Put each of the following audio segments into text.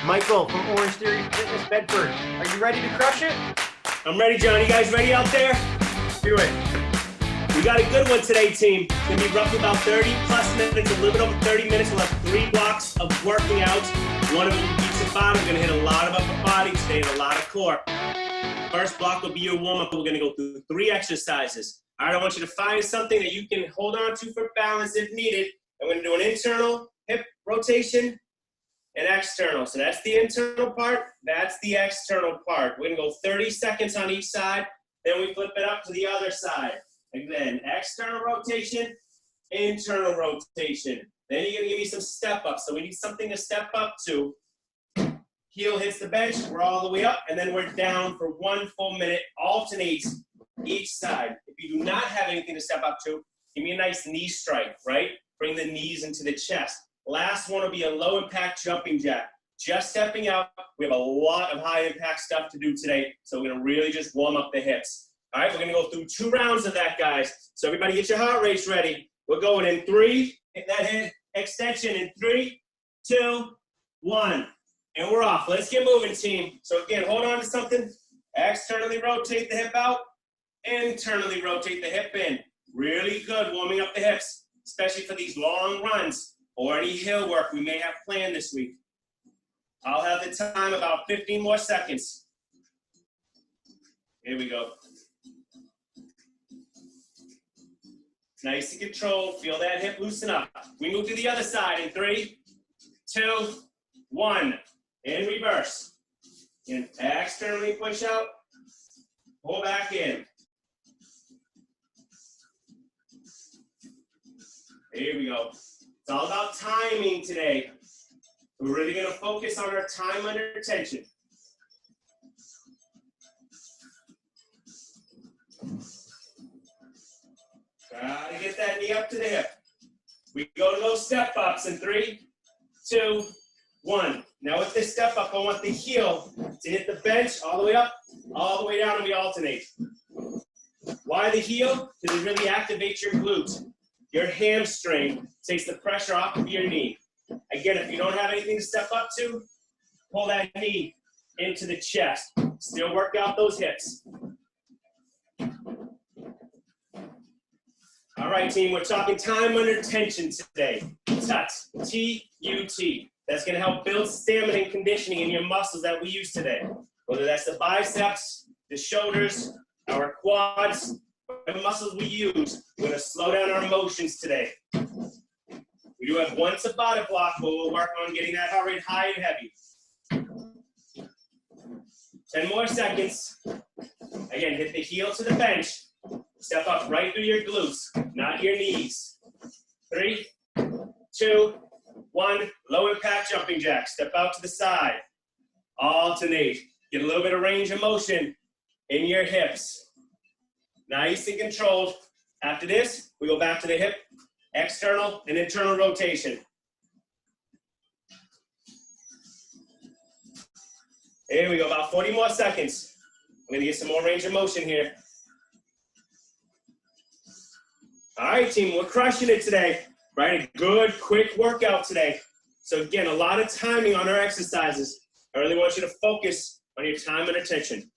Michael from Orange Theory Fitness Bedford. Are you ready to crush it? I'm ready, John. You guys ready out there? Do it. We got a good one today, team. It's going to be roughly about 30 plus minutes, a little bit over 30 minutes. We'll have 3 blocks of working out. One of them beats the bottom. We're going to hit a lot of upper body today and a lot of core. First block will be your warm-up. We're going to go through 3 exercises. All right, I want you to find something that you can hold on to for balance if needed. And we're going to do an internal hip rotation and external. So that's the internal part. That's the external part. We're going to go 30 seconds on each side. Then we flip it up to the other side. Again, external rotation, internal rotation. Then you're going to give me some step ups. So we need something to step up to. Heel hits the bench. We're all the way up. And then we're down for 1 full minute. Alternates each side. If you do not have anything to step up to, give me a nice knee strike, right? Bring the knees into the chest. Last one will be a low impact jumping jack. Just stepping out. We have a lot of high impact stuff to do today. So we're going to really just warm up the hips. All right, we're going to go through 2 rounds of that, guys. So everybody get your heart rates ready. We're going in 3. Hit that hip extension in 3, 2, 1. And we're off. Let's get moving, team. So again, hold on to something. Externally rotate the hip out. Internally rotate the hip in. Really good warming up the hips, especially for these long runs or any hill work we may have planned this week. I'll have the time about 15 more seconds. Here we go. Nice and controlled. Feel that hip loosen up. We move to the other side in 3, 2, 1. In reverse. And externally push out. Pull back in. Here we go. It's all about timing today. We're really going to focus on our time under tension. Try to get that knee up to the hip. We go to those step ups in 3, 2, 1. Now with this step up, I want the heel to hit the bench all the way up, all the way down, and we alternate. Why the heel? Because it really activates your glute. Your hamstring takes the pressure off of your knee. Again, if you don't have anything to step up to, pull that knee into the chest. Still work out those hips. All right, team, we're talking time under tension today. TUT, T-U-T. That's going to help build stamina and conditioning in your muscles that we use today. Whether that's the biceps, the shoulders, our quads, whatever muscles we use, we're going to slow down our motions today. We do have 1 Tabata block, but we'll work on getting that heart rate high and heavy. 10 more seconds. Again, hit the heel to the bench. Step up right through your glutes, not your knees. 3, 2, 1. Low impact jumping jack. Step out to the side. Alternate. Get a little bit of range of motion in your hips. Nice and controlled. After this, we go back to the hip, external and internal rotation. Here we go, about 40 more seconds. I'm gonna get some more range of motion here. All right, team, we're crushing it today, right? A good, quick workout today. So again, a lot of timing on our exercises. I really want you to focus on your time and attention.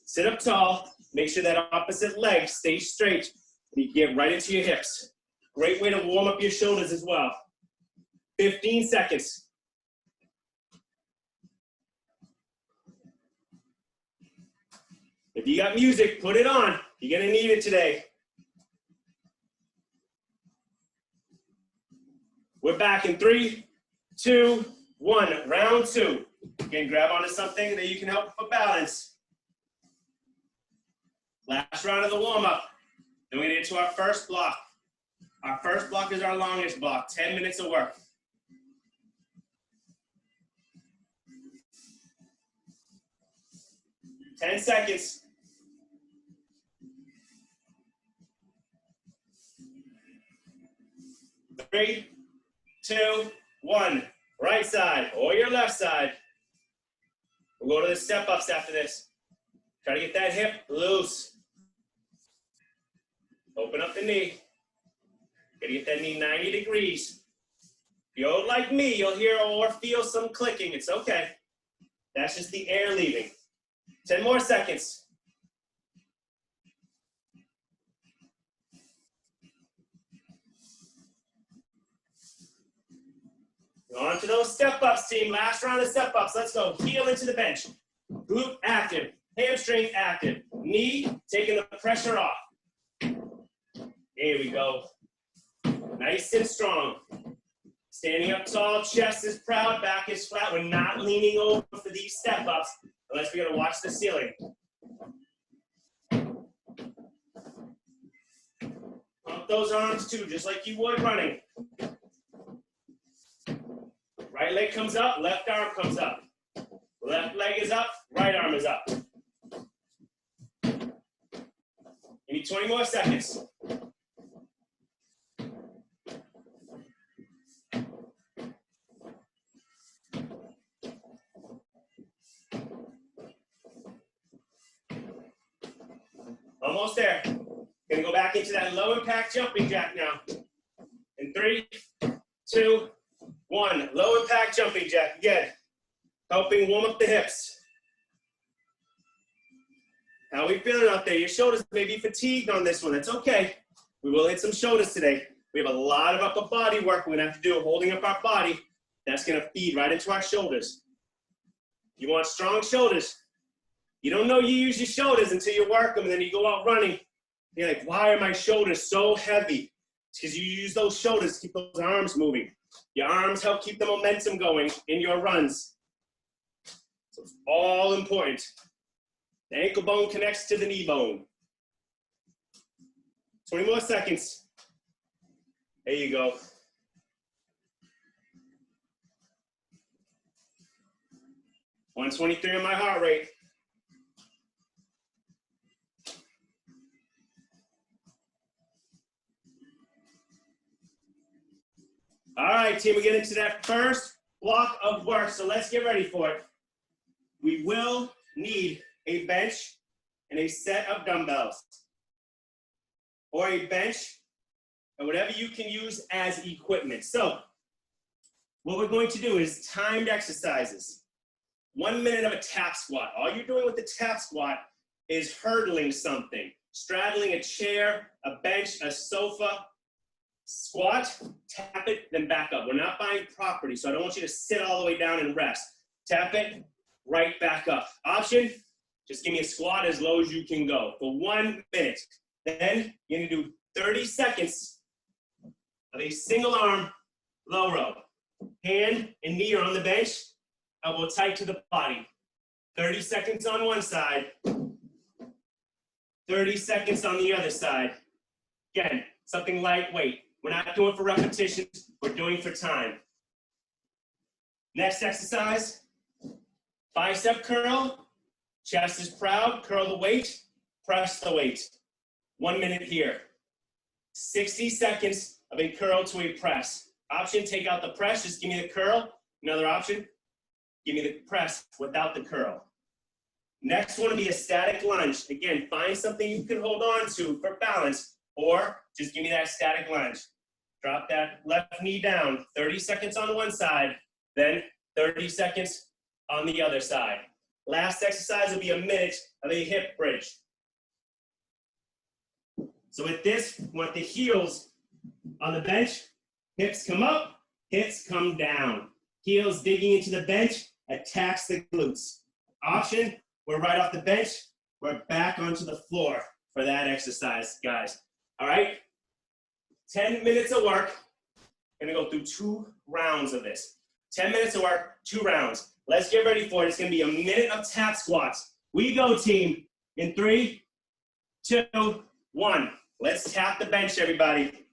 Sit up tall, make sure that opposite leg stays straight, and you get right into your hips. Great way to warm up your shoulders as well. 15 seconds. If you got music, put it on. You're gonna need it today. We're back in 3, 2, 1. Round 2. Again, grab onto something that you can help for balance. Last round of the warm-up. Then we get into our first block. Our first block is our longest block, 10 minutes of work. Ten seconds. Three, 2, 1. Right side or your left side. We'll go to the step ups after this. Try to get that hip loose. Open up the knee. Gotta get that knee 90 degrees. If you're like me, you'll hear or feel some clicking. It's okay. That's just the air leaving. 10 more seconds. On to those step-ups, team. Last round of step-ups. Let's go. Heel into the bench. Glute active. Hamstring active. Knee taking the pressure off. There we go. Nice and strong. Standing up tall, chest is proud, back is flat. We're not leaning over for these step-ups unless we're gonna watch the ceiling. Pump those arms too, just like you would running. Right leg comes up, left arm comes up. Left leg is up, right arm is up. Give me 20 more seconds. Almost there. Gonna go back into that low impact jumping jack now. In 3, 2, 1. Low impact jumping jack. Again, helping warm up the hips. How are we feeling out there? Your shoulders may be fatigued on this one. That's okay. We will hit some shoulders today. We have a lot of upper body work we're gonna have to do, holding up our body. That's gonna feed right into our shoulders. You want strong shoulders. You don't know you use your shoulders until you work them, and then you go out running. You're like, why are my shoulders so heavy? It's because you use those shoulders to keep those arms moving. Your arms help keep the momentum going in your runs. So it's all important. The ankle bone connects to the knee bone. 20 more seconds. There you go. $123 on my heart rate. All right, team, we get into that first block of work, so let's get ready for it. We will need a bench and a set of dumbbells, or a bench, or whatever you can use as equipment. So what we're going to do is timed exercises. 1 minute of a tap squat. All you're doing with the tap squat is hurdling something, straddling a chair, a bench, a sofa. Squat, tap it, then back up. We're not buying property, so I don't want you to sit all the way down and rest. Tap it, right back up. Option, just give me a squat as low as you can go for 1 minute. Then you're gonna do 30 seconds of a single arm low row. Hand and knee are on the bench, elbow tight to the body. 30 seconds on one side, 30 seconds on the other side. Again, something lightweight. We're not doing for repetitions, we're doing for time. Next exercise, bicep curl, chest is proud, curl the weight, press the weight. 1 minute here. 60 seconds of a curl to a press. Option, take out the press, just give me the curl. Another option, give me the press without the curl. Next one will be a static lunge. Again, find something you can hold on to for balance, or just give me that static lunge. Drop that left knee down, 30 seconds on one side, then 30 seconds on the other side. Last exercise will be a minute of a hip bridge. So with this, we want the heels on the bench, hips come up, hips come down. Heels digging into the bench, attacks the glutes. Option, we're right off the bench, we're back onto the floor for that exercise, guys. All right? 10 minutes of work. Gonna go through 2 rounds of this. 10 minutes of work, 2 rounds. Let's get ready for it. It's gonna be a minute of tap squats. We go, team. In 3, 2, 1. Let's tap the bench, everybody.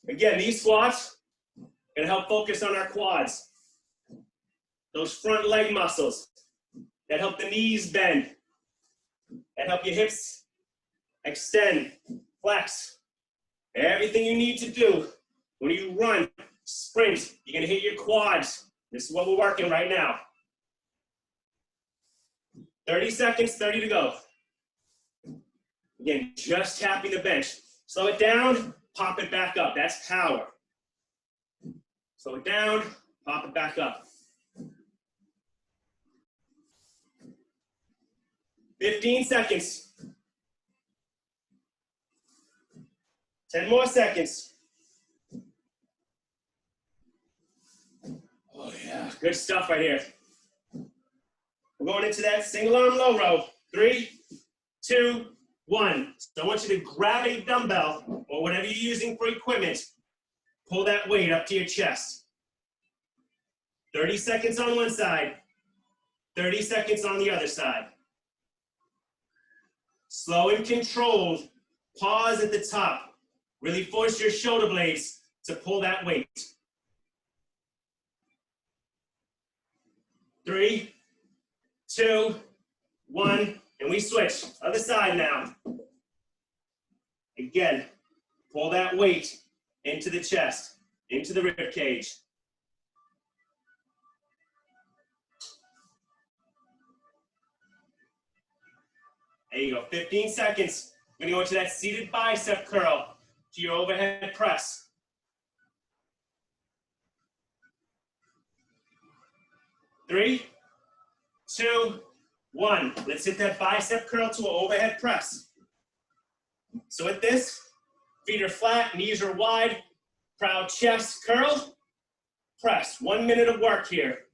Again, these squats are gonna help focus on our quads. Those front leg muscles that help the knees bend, that help your hips extend, flex. Everything you need to do when you run, sprint, you're gonna hit your quads. This is what we're working right now. 30 seconds, 30 to go. Again, just tapping the bench. Slow it down, pop it back up. That's power. Slow it down, pop it back up. 15 seconds. 10 more seconds. Oh yeah, good stuff right here. We're going into that single arm low row. 3, 2, 1. So I want you to grab a dumbbell or whatever you're using for equipment. Pull that weight up to your chest. 30 seconds on one side, 30 seconds on the other side. Slow and controlled. Pause at the top. Really force your shoulder blades to pull that weight. 3, 2, 1, and we switch. Other side now. Again, pull that weight into the chest, into the rib cage. There you go, 15 seconds. We're gonna go into that seated bicep curl to your overhead press. 3, 2, 1. Let's hit that bicep curl to an overhead press. So with this, feet are flat, knees are wide, proud chest curled, press. 1 minute of work here.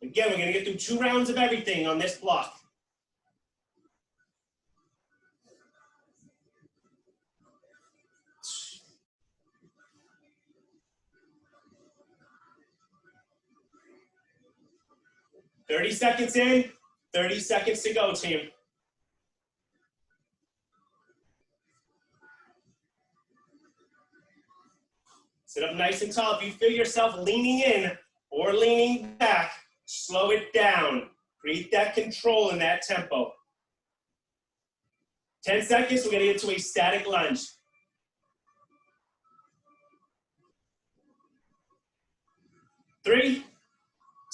Again, we're gonna get through 2 rounds of everything on this block. "30 seconds in, 30 seconds to go, team. Sit up nice and tall. If you feel yourself leaning in or leaning back, slow it down. Create that control in that tempo. 10 seconds, we're gonna get to a static lunge. 3,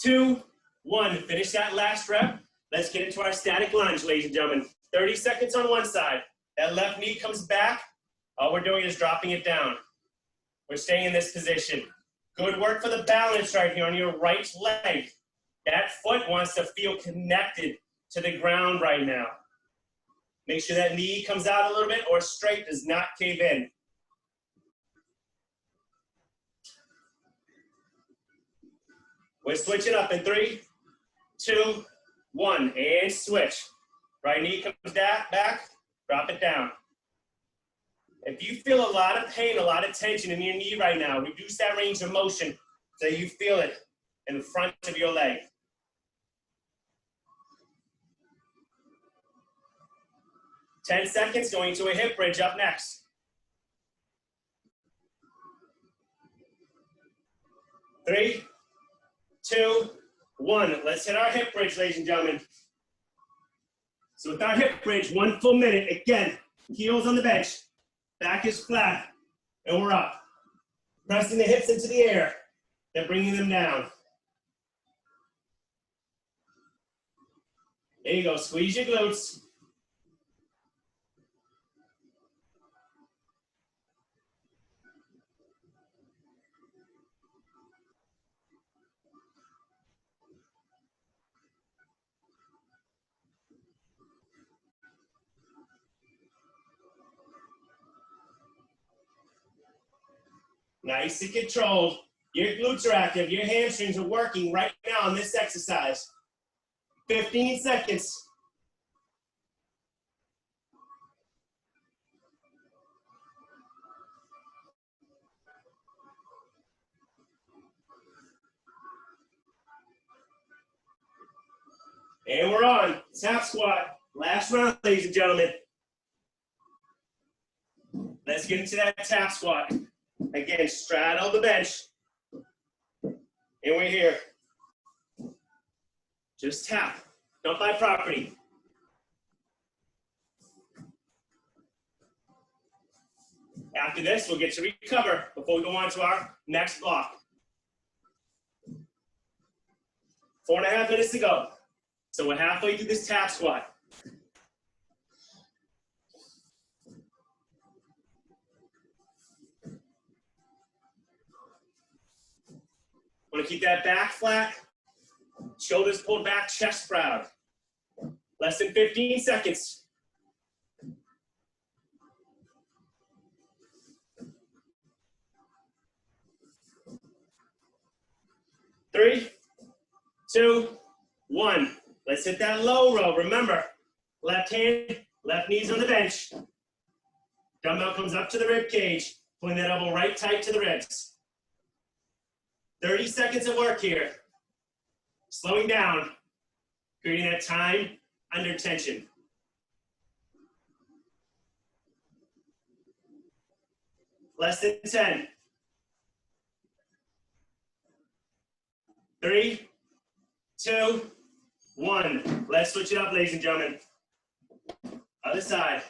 2, 1. Finish that last rep. Let's get into our static lunge, ladies and gentlemen. 30 seconds on one side. That left knee comes back. All we're doing is dropping it down. We're staying in this position. Good work for the balance right here on your right leg. That foot wants to feel connected to the ground right now. Make sure that knee comes out a little bit or straight, does not cave in. We're switching up in 3, 2, 1, and switch. Right knee comes back, drop it down. If you feel a lot of pain, a lot of tension in your knee right now, reduce that range of motion so you feel it in the front of your leg. 10 seconds, going to a hip bridge up next. 3, 2, 1. Let's hit our hip bridge, ladies and gentlemen. So with our hip bridge, 1 full minute. Again, heels on the bench, back is flat, and we're up. Pressing the hips into the air, then bringing them down. There you go, squeeze your glutes. Nice and controlled. Your glutes are active. Your hamstrings are working right now on this exercise. 15 seconds. And we're on. Tap squat. Last round, ladies and gentlemen. Let's get into that tap squat. Again, straddle the bench. And we're here. Just tap. Don't buy property. After this, we'll get to recover before we go on to our next block. 4.5 minutes to go. So we're halfway through this tap squat. Want to keep that back flat, shoulders pulled back, chest proud. Less than 15 seconds. 3, 2, 1. Let's hit that low row. Remember, left hand, left knee's on the bench. Dumbbell comes up to the rib cage, pulling that elbow right tight to the ribs. 30 seconds of work here. Slowing down, creating that time under tension. Less than 10. 3, 2, 1. Let's switch it up, ladies and gentlemen. Other side.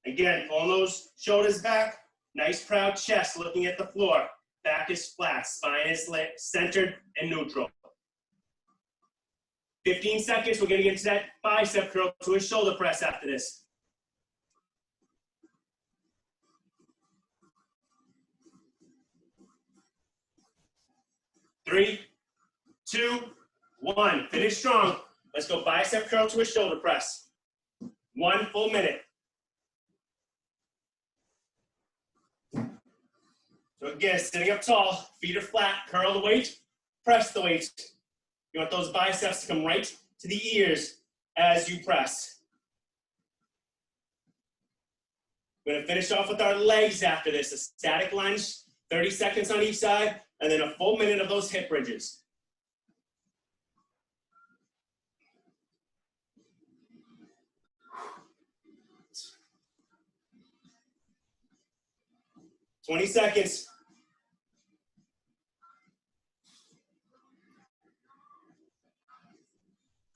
Again, pulling those shoulders back. Nice proud chest looking at the floor. Back is flat, spine is centered and neutral. 15 seconds, we're gonna get into that bicep curl to a shoulder press after this. Three, 2, 1. Finish strong. Let's go bicep curl to a shoulder press. 1 full minute. So again, sitting up tall, feet are flat, curl the weight, press the weight. You want those biceps to come right to the ears as you press. We're gonna finish off with our legs after this. A static lunge, 30 seconds on each side, and then a full minute of those hip bridges. $20 seconds.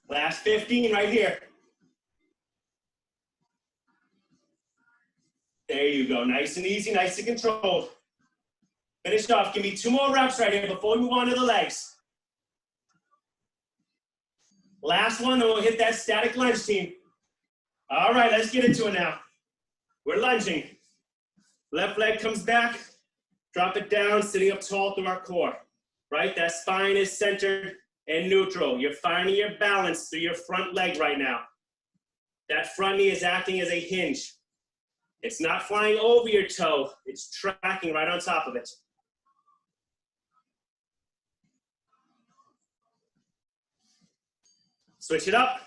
Last 15 right here. There you go. Nice and easy, nice and controlled. Finish off. Give me 2 more reps right here before we move on to the legs. Last one, then we'll hit that static lunge, team. All right, let's get into it now. We're lunging. Left leg comes back. Drop it down, sitting up tall through our core. Right? That spine is centered and neutral. You're finding your balance through your front leg right now. That front knee is acting as a hinge. It's not flying over your toe. It's tracking right on top of it. Switch it up.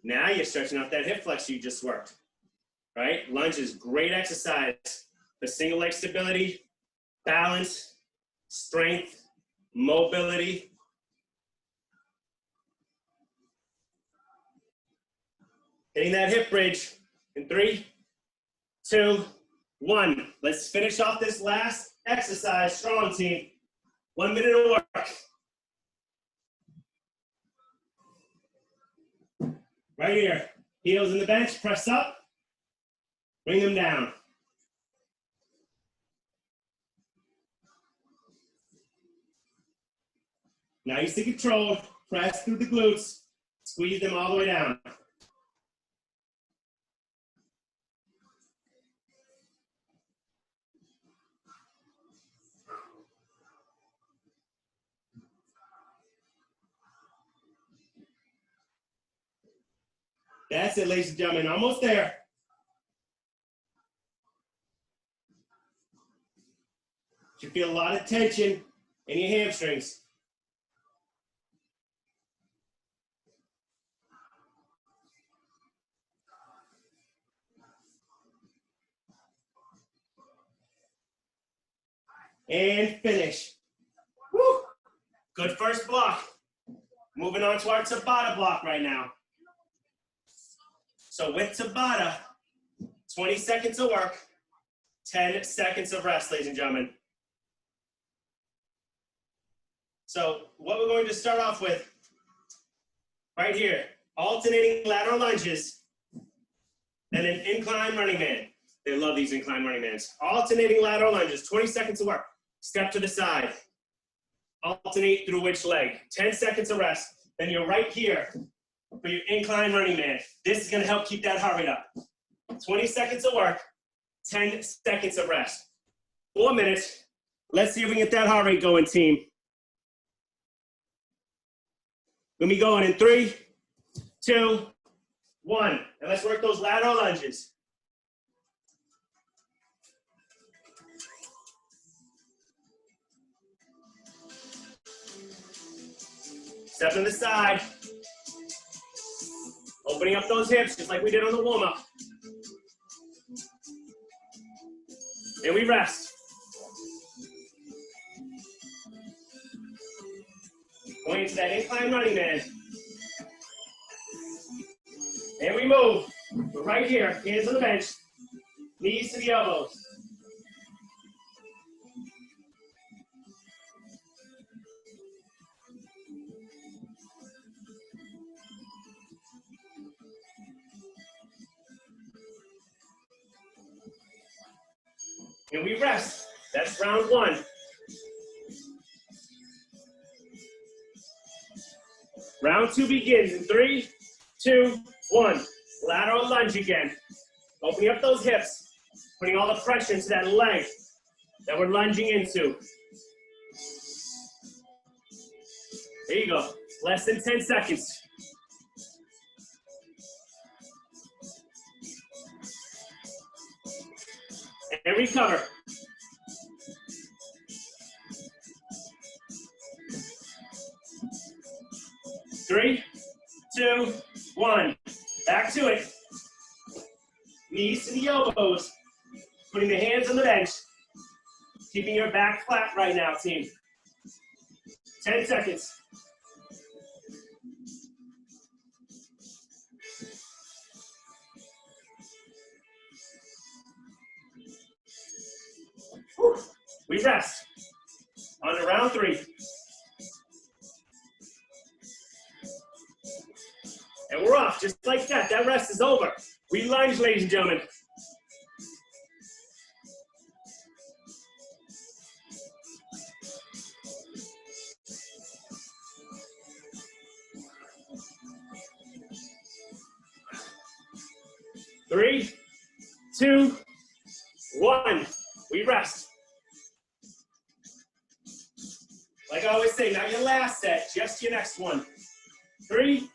Now you're stretching out that hip flexor you just worked, right? Lunge is great exercise for single leg stability, balance, strength, mobility. Hitting that hip bridge in 3, 2, 1. Let's finish off this last exercise, strong team. 1 minute of work. Right here, heels in the bench, press up, bring them down. Nice and controlled, press through the glutes, squeeze them all the way down. That's it, ladies and gentlemen, almost there. You feel a lot of tension in your hamstrings. And finish. Woo! Good first block. Moving on to our Tabata block right now. So with Tabata, 20 seconds of work, 10 seconds of rest, ladies and gentlemen. So what we're going to start off with, right here, alternating lateral lunges, and an incline running man. They love these incline running mans. Alternating lateral lunges, 20 seconds of work. Step to the side. Alternate through which leg. 10 seconds of rest. Then you're right here for your incline running man. This is gonna help keep that heart rate up. 20 seconds of work, 10 seconds of rest. 4 minutes. Let's see if we can get that heart rate going, team. We'll be going in 3, 2, 1. And let's work those lateral lunges. Step to the side. Opening up those hips just like we did on the warm-up. And we rest. Going into that incline running man. And we move. We're right here, hands on the bench, knees to the elbows. And we rest. That's round 1. Round 2 begins in 3, 2, 1. Lateral lunge again. Opening up those hips, putting all the pressure into that leg that we're lunging into. There you go. Less than 10 seconds. And recover. Three, 2, 1. Back to it. Knees to the elbows. Putting the hands on the bench. Keeping your back flat right now, team. 10 seconds. Whew. We rest. On to round 3. And we're off, just like that. That rest is over. We lunge, ladies and gentlemen. Three, 2, 1. We rest. Like I always say, not your last set, just your next one. 3,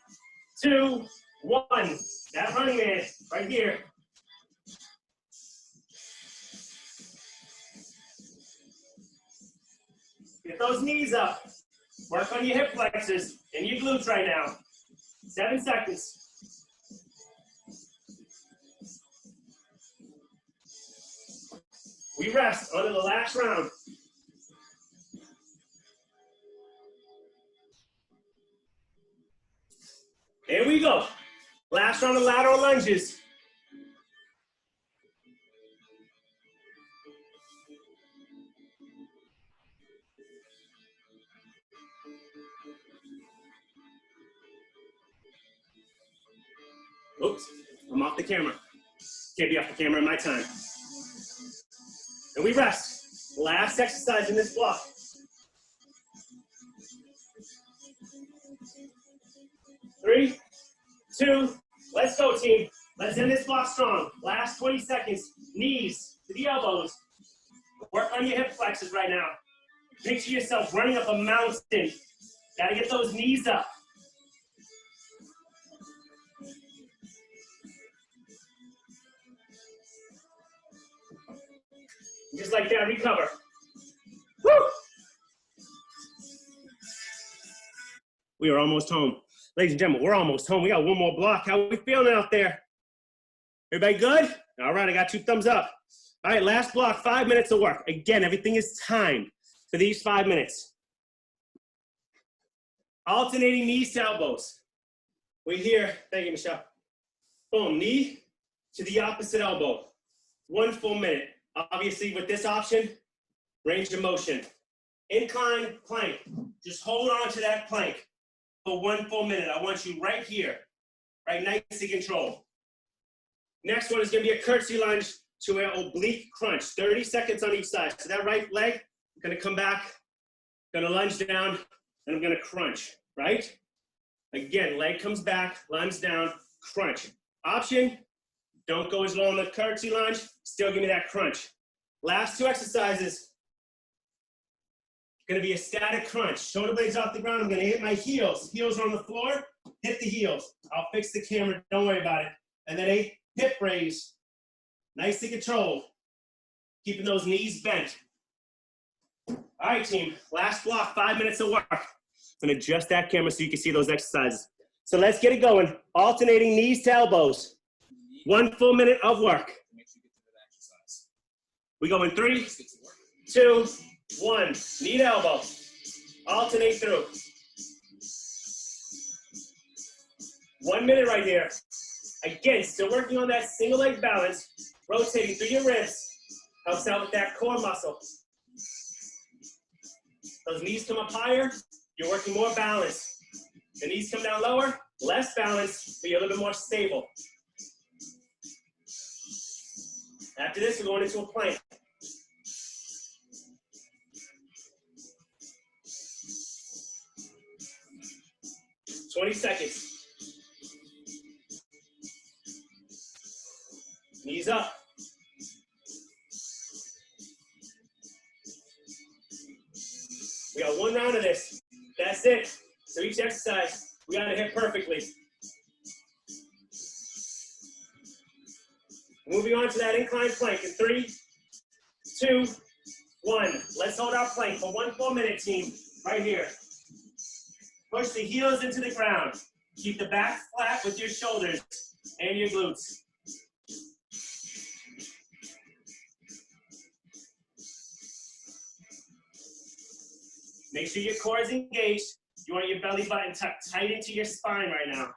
2, 1. That running man, right here. Get those knees up. Work on your hip flexors and your glutes right now. 7 seconds. We rest on to the last round. Here we go. Last round of lateral lunges. Oops, I'm off the camera. Can't be off the camera in my time. And we rest. Last exercise in this block. 3, 2, let's go, team. Let's end this block strong. Last 20 seconds. Knees to the elbows. Work on your hip flexors right now. Picture yourself running up a mountain. Gotta get those knees up. Just like that, recover. Woo! We are almost home. Ladies and gentlemen, we're almost home. We got one more block. How are we feeling out there? Everybody good? All right, I got 2 thumbs up. All right, last block, 5 minutes of work. Again, everything is timed for these 5 minutes. Alternating knees to elbows. We're here. Thank you, Michelle. Boom, knee to the opposite elbow. 1 full minute. Obviously, with this option, range of motion. Incline plank. Just hold on to that plank for 1 full minute. I want you right here, right nice and control. Next one is going to be a curtsy lunge to an oblique crunch. 30 seconds on each side. So that right leg, I'm going to come back, going to lunge down, and I'm going to crunch, right? Again, leg comes back, lunge down, crunch. Option, Don't go as low on the curtsy lunge. Still give me that crunch. Last two exercises. Gonna be a static crunch. Shoulder blades off the ground. I'm gonna hit my heels. Heels are on the floor. Hit the heels. I'll fix the camera. Don't worry about it. And then a hip raise. Nice and controlled. Keeping those knees bent. All right, team. Last block, 5 minutes of work. I'm gonna adjust that camera so you can see those exercises. So let's get it going. Alternating knees to elbows. 1 full minute of work. We go in 3, 2, 1. Knee to elbow. Alternate through. 1 minute right here. Again, still working on that single leg balance. Rotating through your ribs. Helps out with that core muscle. Those knees come up higher, you're working more balance. The knees come down lower, less balance, but you're a little bit more stable. After this, we're going into a plank. "20 seconds. Knees up. We got 1 round of this. That's it. So each exercise, we got to hit perfectly. Moving on to that incline plank in 3, 2, 1. Let's hold our plank for 1 full minute, team. Right here. Push the heels into the ground. Keep the back flat with your shoulders and your glutes. Make sure your core is engaged. You want your belly button tucked tight into your spine right now.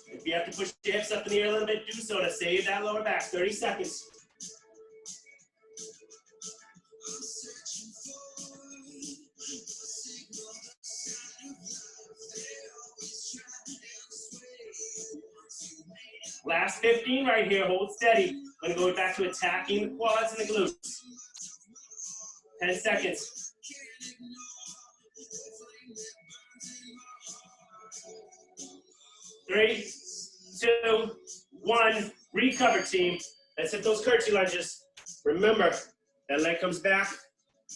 If you have to push your hips up in the air a little bit, do so to save that lower back. 30 seconds. Last 15 right here. Hold steady. I'm going to go back to attacking the quads and the glutes. 10 seconds. Three, 2, 1. Recover, team. Let's hit those curtsy lunges. Remember, that leg comes back.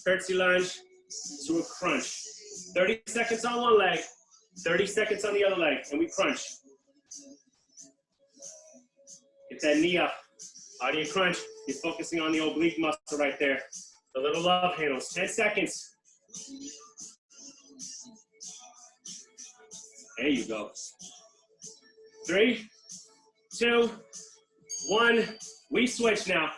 Curtsy lunge to a crunch. 30 seconds on one leg. 30 seconds on the other leg. And we crunch. Get that knee up. How do you crunch? You're focusing on the oblique muscle right there. The little love handles. 10 seconds. There you go. 3, 2, 1. We switch now.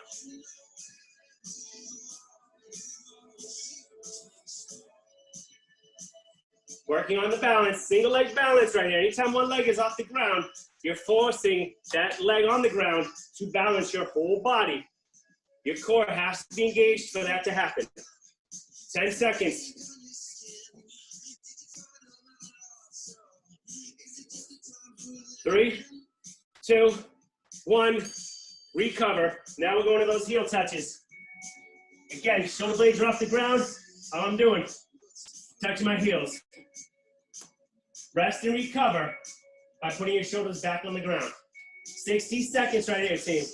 Working on the balance. Single leg balance right here. Anytime one leg is off the ground, you're forcing that leg on the ground to balance your whole body. Your core has to be engaged for that to happen. 10 seconds. Three, 2, 1. Recover. Now we're going to those heel touches. Again, shoulder blades are off the ground. All I'm doing, touching my heels. Rest and recover by putting your shoulders back on the ground. 60 seconds right here, team.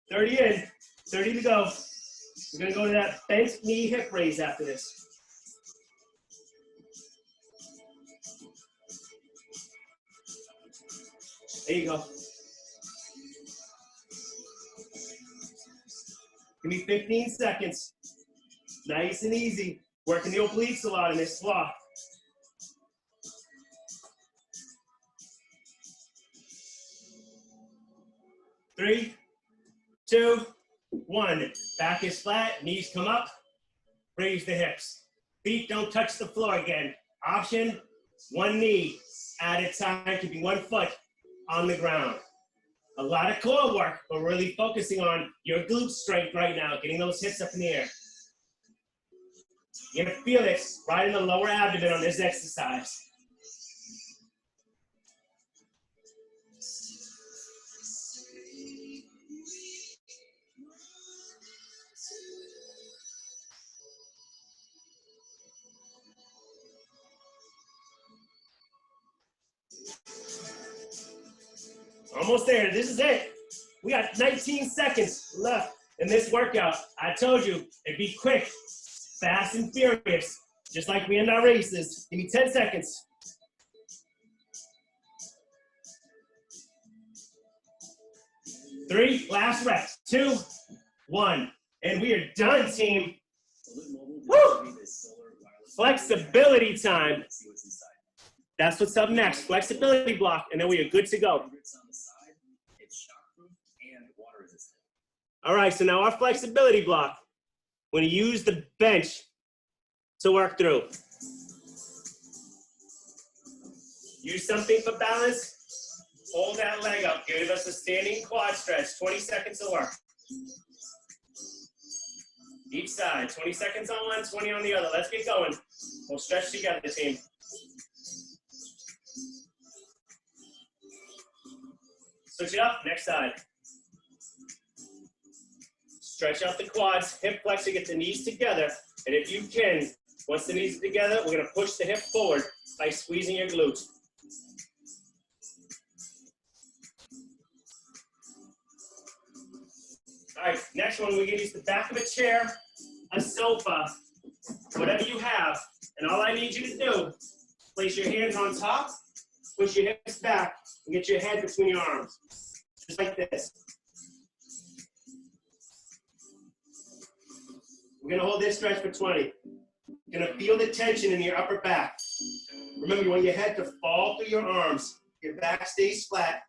"30 in, 30 to go." We're gonna go to that bent knee hip raise after this. There you go. Give me 15 seconds. Nice and easy. Working the obliques a lot in this block. Three, 2, 1. Back is flat, knees come up. Raise the hips. Feet don't touch the floor again. Option, one knee at a time, keeping one foot on the ground. A lot of core work, but really focusing on your glute strength right now, getting those hips up in the air. You're gonna feel it right in the lower abdomen on this exercise. Almost there. This is it. We got 19 seconds left in this workout. I told you, it'd be quick, fast and furious, just like we end our races. Give me 10 seconds. 3, last reps, 2, 1. And we are done, team. Woo! Flexibility time. That's what's up next, flexibility block, and then we are good to go. All right, so now our flexibility block, we're gonna use the bench to work through. Use something for balance. Hold that leg up. Give us a standing quad stretch. 20 seconds of work. Each side. 20 seconds on one, 20 on the other. Let's get going. We'll stretch together, team. Switch it up. Next side. Stretch out the quads. Hip flexor. Get the knees together. And if you can, once the knees are together, we're going to push the hip forward by squeezing your glutes. All right, next one, we're gonna use the back of a chair, a sofa, whatever you have. And all I need you to do, place your hands on top, push your hips back, and get your head between your arms. Just like this. We're gonna hold this stretch for 20. You're gonna feel the tension in your upper back. Remember, you want your head to fall through your arms. Your back stays flat.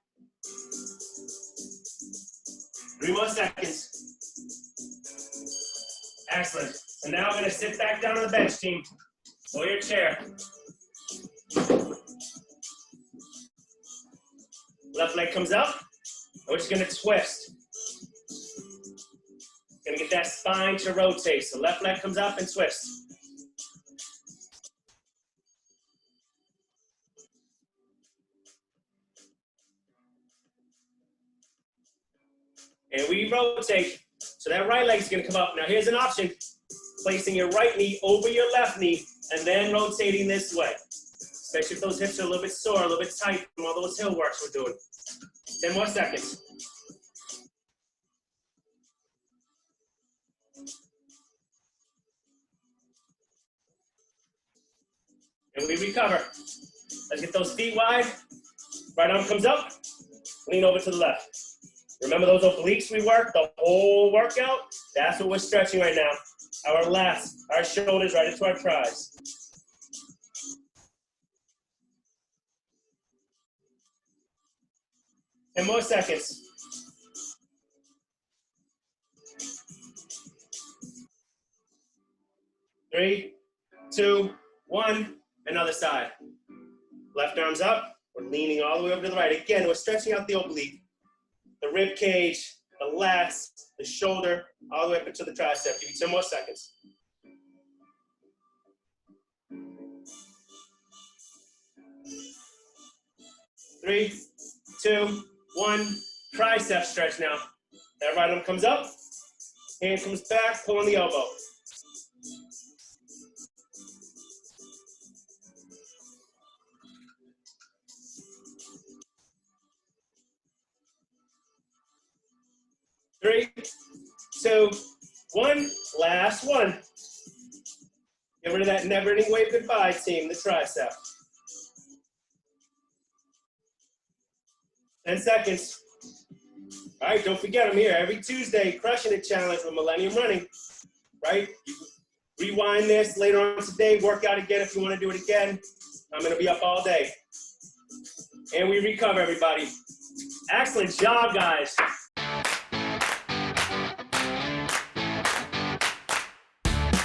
3 more seconds. Excellent. And now we're going to sit back down on the bench, team. Or your chair. Left leg comes up. We're just going to twist. Going to get that spine to rotate. So left leg comes up and twist. And we rotate. So that right leg's gonna come up. Now here's an option. Placing your right knee over your left knee and then rotating this way. Especially if those hips are a little bit sore, a little bit tight from all those hill works we're doing. 10 more seconds. And we recover. Let's get those feet wide. Right arm comes up. Lean over to the left. Remember those obliques we worked, the whole workout? That's what we're stretching right now. Our lats, our shoulders right into our thighs. And more seconds. 3, 2, 1. Another side. Left arm's up. We're leaning all the way over to the right. Again, we're stretching out the oblique. The rib cage, the lats, the shoulder, all the way up into the tricep. Give you 10 more seconds. 3, 2, 1. Tricep stretch now. That right arm comes up, hand comes back, pull on the elbow. Three, 2, 1. Last one. Get rid of that never-ending wave goodbye, team, the tricep. 10 seconds. All right, don't forget, I'm here every Tuesday, Crushing It Challenge with Millennium Running, right? You rewind this later on today, work out again if you want to do it again. I'm going to be up all day. And we recover, everybody. Excellent job, guys.